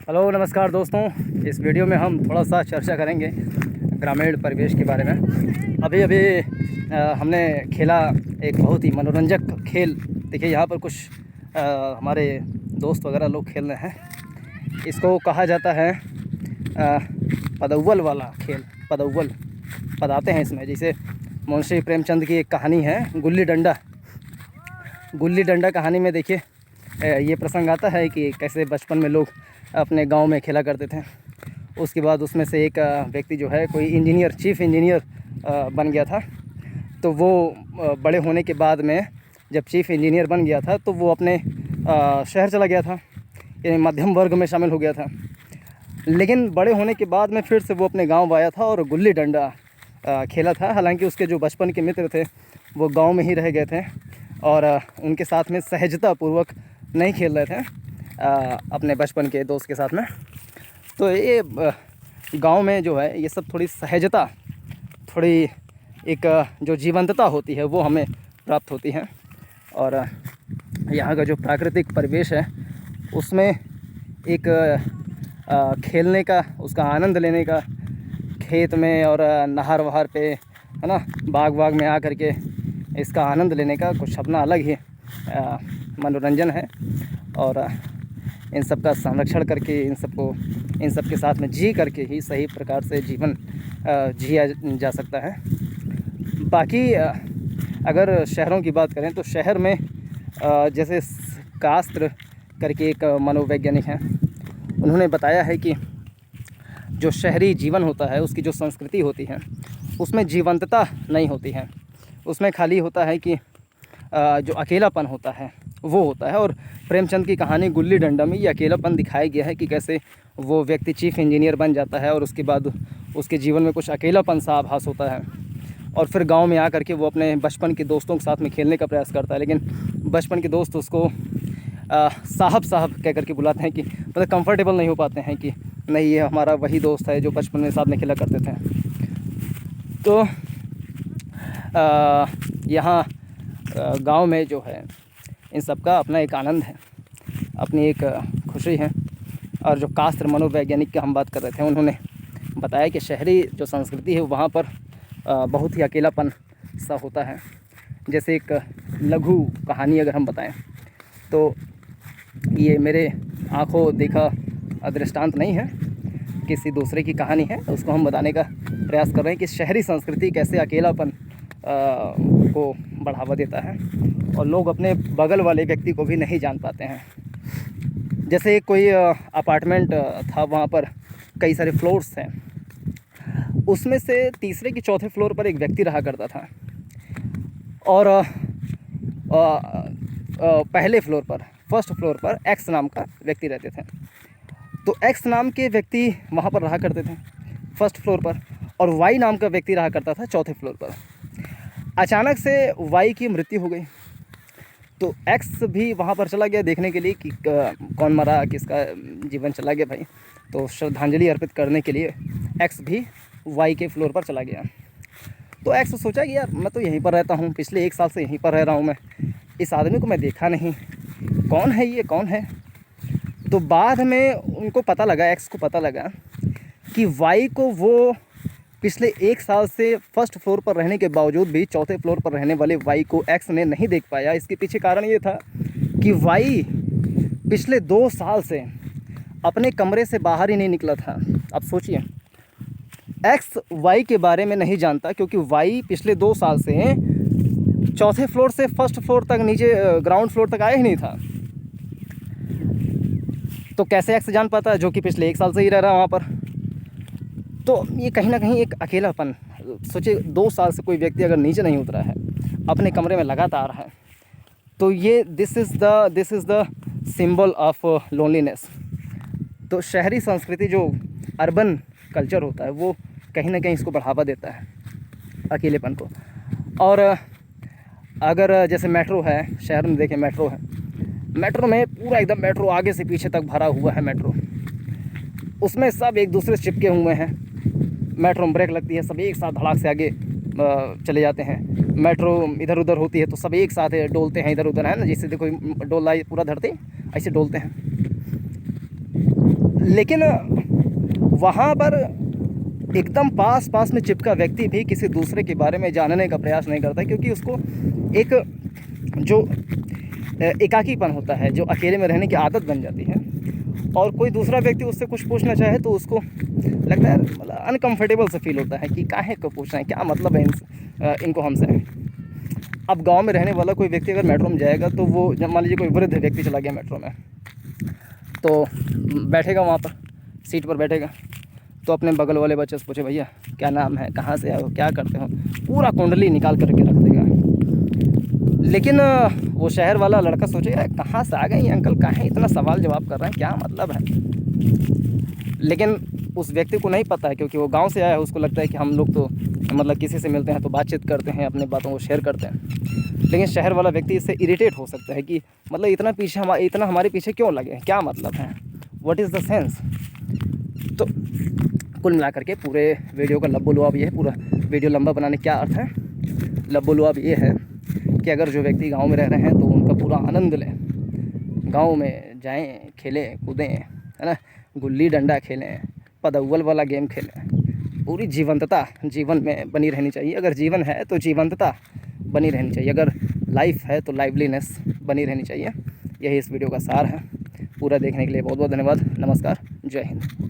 Hello नमस्कार दोस्तों। इस वीडियो में हम थोड़ा सा चर्चा करेंगे ग्रामीण परिवेश के बारे में। अभी अभी हमने खेला एक बहुत ही मनोरंजक खेल। देखिए यहाँ पर कुछ हमारे दोस्त वगैरह लोग खेल रहे हैं। इसको कहा जाता है पदअव्वल वाला खेल। पदअव्वल पदाते हैं इसमें। जैसे मुंशी प्रेमचंद की एक कहानी है गुल्ली डंडा। गुल्ली डंडा कहानी में देखिए ये प्रसंग आता है कि कैसे बचपन में लोग अपने गांव में खेला करते थे। उसके बाद उसमें से एक व्यक्ति जो है कोई इंजीनियर, चीफ़ इंजीनियर बन गया था। तो वो बड़े होने के बाद में जब चीफ़ इंजीनियर बन गया था तो वो अपने शहर चला गया था, यानी मध्यम वर्ग में शामिल हो गया था। लेकिन बड़े होने के बाद में फिर से वो अपने गांव आया था और गुल्ली डंडा खेला था। हालांकि उसके जो बचपन के मित्र थे वो गांव में ही रह गए थे और उनके साथ में सहजतापूर्वक नहीं खेल रहे थे अपने बचपन के दोस्त के साथ में। तो ये गांव में जो है ये सब थोड़ी सहजता, थोड़ी एक जो जीवंतता होती है वो हमें प्राप्त होती है। और यहाँ का जो प्राकृतिक परिवेश है उसमें एक खेलने का, उसका आनंद लेने का, खेत में और नहर वहार पे है ना, बाग बाग में आ करके इसका आनंद लेने का कुछ अपना अलग ही मनोरंजन है। और इन सब का संरक्षण करके इन सब के साथ में जी करके ही सही प्रकार से जीवन जिया जा सकता है। बाकी अगर शहरों की बात करें तो शहर में जैसे कास्त्र करके एक मनोवैज्ञानिक हैं, उन्होंने बताया है कि जो शहरी जीवन होता है उसकी जो संस्कृति होती है उसमें जीवंतता नहीं होती है। उसमें खाली होता है कि जो अकेलापन होता है वो होता है। और प्रेमचंद की कहानी गुल्ली डंडा में ये अकेलापन दिखाया गया है कि कैसे वो व्यक्ति चीफ़ इंजीनियर बन जाता है और उसके बाद उसके जीवन में कुछ अकेलापन सा आभास होता है। और फिर गांव में आकर के वो अपने बचपन के दोस्तों के साथ में खेलने का प्रयास करता है, लेकिन बचपन के दोस्त उसको साहब साहब कह करके बुलाते हैं कि मतलब कंफर्टेबल नहीं हो पाते हैं कि नहीं ये हमारा वही दोस्त है जो बचपन में साथ में खेला करते थे। तो यहाँ गांव में जो है इन सब का अपना एक आनंद है, अपनी एक खुशी है। और जो कास्त्र मनोवैज्ञानिक की हम बात कर रहे थे उन्होंने बताया कि शहरी जो संस्कृति है वहाँ पर बहुत ही अकेलापन सा होता है। जैसे एक लघु कहानी अगर हम बताएं तो ये मेरे आँखों देखा दृष्टांत नहीं है, किसी दूसरे की कहानी है। उसको हम बताने का प्रयास कर रहे हैं कि शहरी संस्कृति कैसे अकेलापन को बढ़ावा देता है और लोग अपने बगल वाले व्यक्ति को भी नहीं जान पाते हैं। जैसे कोई अपार्टमेंट था, वहाँ पर कई सारे फ्लोर्स हैं, उसमें से तीसरे की चौथे फ्लोर पर एक व्यक्ति रहा करता था और पहले फ्लोर पर, फर्स्ट फ्लोर पर एक्स नाम का व्यक्ति रहते थे। तो एक्स नाम के व्यक्ति वहाँ पर रहा करते थे फर्स्ट फ्लोर पर और वाई नाम का व्यक्ति रहा करता था चौथे फ्लोर पर। अचानक से वाई की मृत्यु हो गई तो एक्स भी वहाँ पर चला गया देखने के लिए कि कौन मरा, किसका जीवन चला गया भाई। तो श्रद्धांजलि अर्पित करने के लिए एक्स भी वाई के फ्लोर पर चला गया। तो एक्स सोचा कि यार मैं तो यहीं पर रहता हूँ, पिछले 1 साल से यहीं पर रह रहा हूँ, मैं इस आदमी को मैं देखा नहीं, कौन है ये, कौन है। तो बाद में उनको पता लगा, एक्स को पता लगा कि वाई को वो पिछले 1 साल से फर्स्ट फ्लोर पर रहने के बावजूद भी चौथे फ्लोर पर रहने वाले वाई को एक्स ने नहीं देख पाया। इसके पीछे कारण ये था कि वाई पिछले 2 साल से अपने कमरे से बाहर ही नहीं निकला था। अब सोचिए, एक्स वाई के बारे में नहीं जानता क्योंकि वाई पिछले 2 साल से चौथे फ्लोर से फर्स्ट फ्लोर तक, नीचे ग्राउंड फ्लोर तक आया ही नहीं था। तो कैसे एक्स जान पाता है जो कि पिछले 1 साल से ही रह रहा है वहाँ पर। तो ये कहीं ना कहीं एक अकेलापन। सोचिए 2 साल से कोई व्यक्ति अगर नीचे नहीं उतरा है, अपने कमरे में लगातार है, तो ये this is the symbol of loneliness. तो शहरी संस्कृति जो अर्बन कल्चर होता है वो कहीं ना कहीं इसको बढ़ावा देता है, अकेलेपन को। और अगर जैसे मेट्रो है, शहर में देखें मेट्रो है, मेट्रो में पूरा एकदम मेट्रो आगे से पीछे तक भरा हुआ है मेट्रो, उसमें सब एक दूसरे से चिपके हुए हैं। मेट्रो में ब्रेक लगती है, सब एक साथ धड़ाक से आगे चले जाते हैं। मेट्रो इधर उधर होती है तो सब एक साथ डोलते हैं इधर उधर, है ना, जैसे देखो डोला पूरा धरती ऐसे डोलते हैं। लेकिन वहाँ पर एकदम पास में चिपका व्यक्ति भी किसी दूसरे के बारे में जानने का प्रयास नहीं करता, क्योंकि उसको एक जो एकाकीपन होता है, जो अकेले में रहने की आदत बन जाती है, और कोई दूसरा व्यक्ति उससे कुछ पूछना चाहे तो उसको लगता है, मतलब अनकम्फर्टेबल सा फील होता है कि काहे को पूछ रहे हैं, क्या मतलब है इनको हमसे। अब गांव में रहने वाला कोई व्यक्ति अगर मेट्रो में जाएगा तो वो, जब मान लीजिए कोई वृद्ध व्यक्ति चला गया मेट्रो में, तो बैठेगा वहाँ पर, सीट पर बैठेगा, तो अपने बगल वाले बच्चे से पूछे, भैया क्या नाम है, कहाँ से आए हो, क्या करते हो, पूरा कुंडली निकाल करके रख देगा। लेकिन वो शहर वाला लड़का सोचेगा, कहाँ से आ गए ये अंकल, कहाँ इतना सवाल जवाब कर रहे हैं, क्या मतलब है। लेकिन उस व्यक्ति को नहीं पता है, क्योंकि वो गांव से आया है, उसको लगता है कि हम लोग तो मतलब किसी से मिलते हैं तो बातचीत करते हैं, अपने बातों को शेयर करते हैं। लेकिन शहर वाला व्यक्ति इससे इरिटेट हो सकता है कि मतलब इतना हमारे पीछे क्यों लगे, क्या मतलब है, व्हाट इज़ द सेंस। तो कुल मिला करके पूरे वीडियो का लब्बो-लुआब ये है, पूरा वीडियो लंबा बनाने क्या अर्थ है, लब्बो-लुआब ये है कि अगर जो व्यक्ति गांव में रह रहे हैं तो उनका पूरा आनंद लें, गांव में जाएं, खेलें कूदें, है ना, गुल्ली डंडा खेलें, पदअव्वल वाला गेम खेलें। पूरी जीवंतता जीवन में बनी रहनी चाहिए। अगर जीवन है तो जीवंतता बनी रहनी चाहिए, अगर लाइफ है तो लाइवलीनेस बनी रहनी चाहिए। यही इस वीडियो का सार है। पूरा देखने के लिए बहुत बहुत धन्यवाद। नमस्कार, जय हिंद।